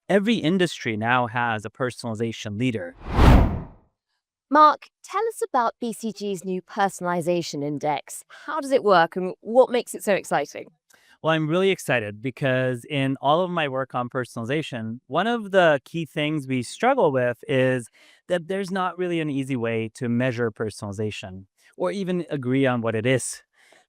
Every industry now has a personalization leader. Mark, tell us about BCG's new personalization index. How does it work and what makes it so exciting? Well, I'm really excited because in all of my work on personalization, one of the key things we struggle with is that there's not really an easy way to measure personalization or even agree on what it is.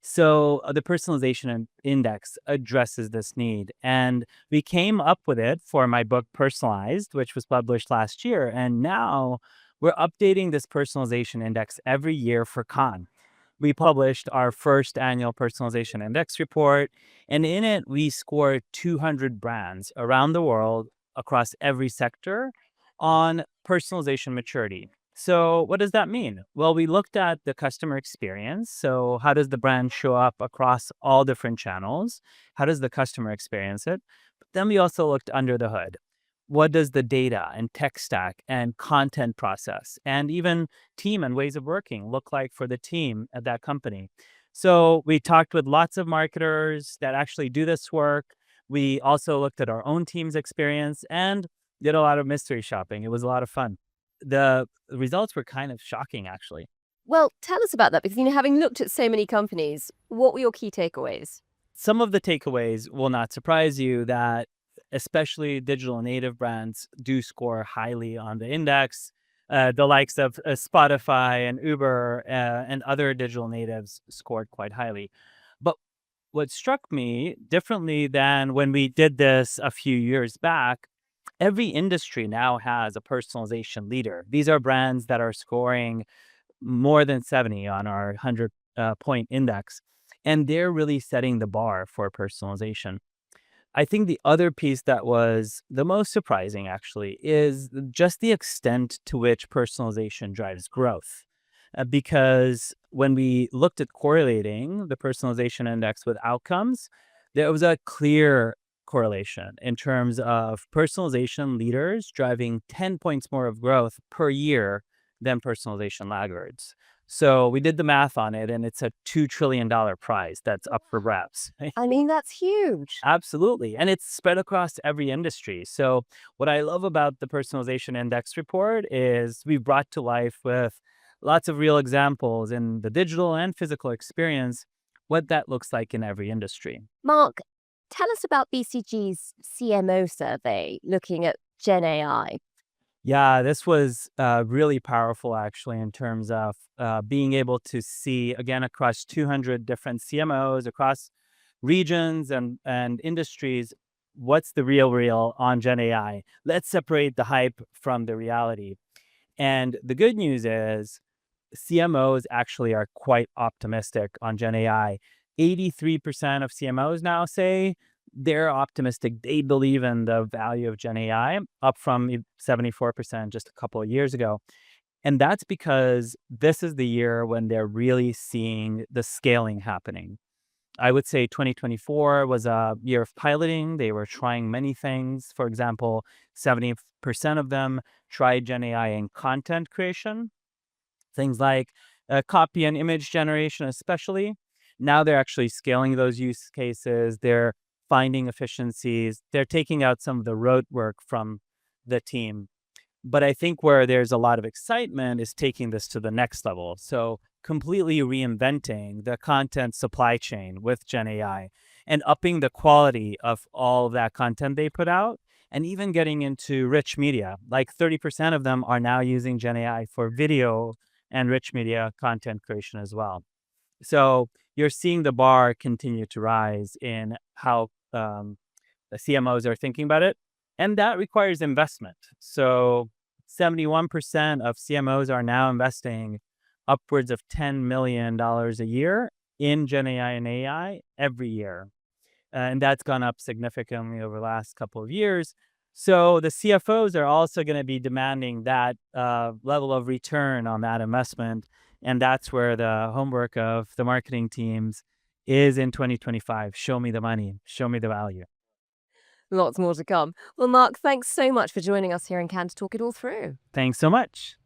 So, the index addresses this need. And we came up with it for my book Personalized, which was published last year. And now we're updating this personalization index every year for Khan. We published our first annual personalization index report, and in it, we scored 200 brands around the world across every sector on personalization maturity. So, what does that mean? Well, we looked at the customer experience. So, how does the brand show up across all different channels? How does the customer experience it? But then we also looked under the hood. What does the data and tech stack and content process and even team and ways of working look like for the team at that company? So we talked with lots of marketers that actually do this work. We also looked at our own team's experience and did a lot of mystery shopping. It was a lot of fun. The results were kind of shocking, actually. Well, tell us about that because, having looked at so many companies, what were your key takeaways? Some of the takeaways will not surprise you that especially digital native brands do score highly on the index. The likes of Spotify and Uber and other digital natives scored quite highly. But what struck me differently than when we did this a few years back, every industry now has a personalization leader. These are brands that are scoring more than 70 on our 100 point index, and they're really setting the bar for personalization. I think the other piece that was the most surprising actually is just the extent to which personalization drives growth. Because when we looked at correlating the personalization index with outcomes, there was a clear correlation in terms of personalization leaders driving 10 points more of growth per year than personalization laggards. So we did the math on it, and it's a $2 trillion prize that's up for grabs. That's huge. Absolutely. And it's spread across every industry. So, what I love about the Personalization Index report is we've brought to life with lots of real examples in the digital and physical experience what that looks like in every industry. Mark, tell us about BCG's CMO survey looking at Gen AI. Yeah, this was really powerful actually in terms of being able to see again across 200 different CMOs across regions and industries. What's the real on Gen AI? Let's separate the hype from the reality. And the good news is CMOs actually are quite optimistic on Gen AI. 83% of CMOs now say they're optimistic. They believe in the value of Gen AI, up from 74% just a couple of years ago. And that's because this is the year when they're really seeing the scaling happening. I would say 2024 was a year of piloting. They were trying many things. For example, 70% of them tried Gen AI in content creation, things like copy and image generation, especially. Now they're actually scaling those use cases. They're finding efficiencies. They're taking out some of the rote work from the team. But I think where there's a lot of excitement is taking this to the next level. So completely reinventing the content supply chain with Gen AI and upping the quality of all of that content they put out and even getting into rich media. Like 30% of them are now using Gen AI for video and rich media content creation as well. So you're seeing the bar continue to rise in how the CMOs are thinking about it. And that requires investment. So 71% of CMOs are now investing upwards of $10 million a year in Gen AI and AI every year. And that's gone up significantly over the last couple of years. So the CFOs are also going to be demanding that level of return on that investment. And that's where the homework of the marketing teams is in 2025. Show me the money, show me the value. Lots more to come. Well, Mark, thanks so much for joining us here in Cannes to talk it all through. Thanks so much.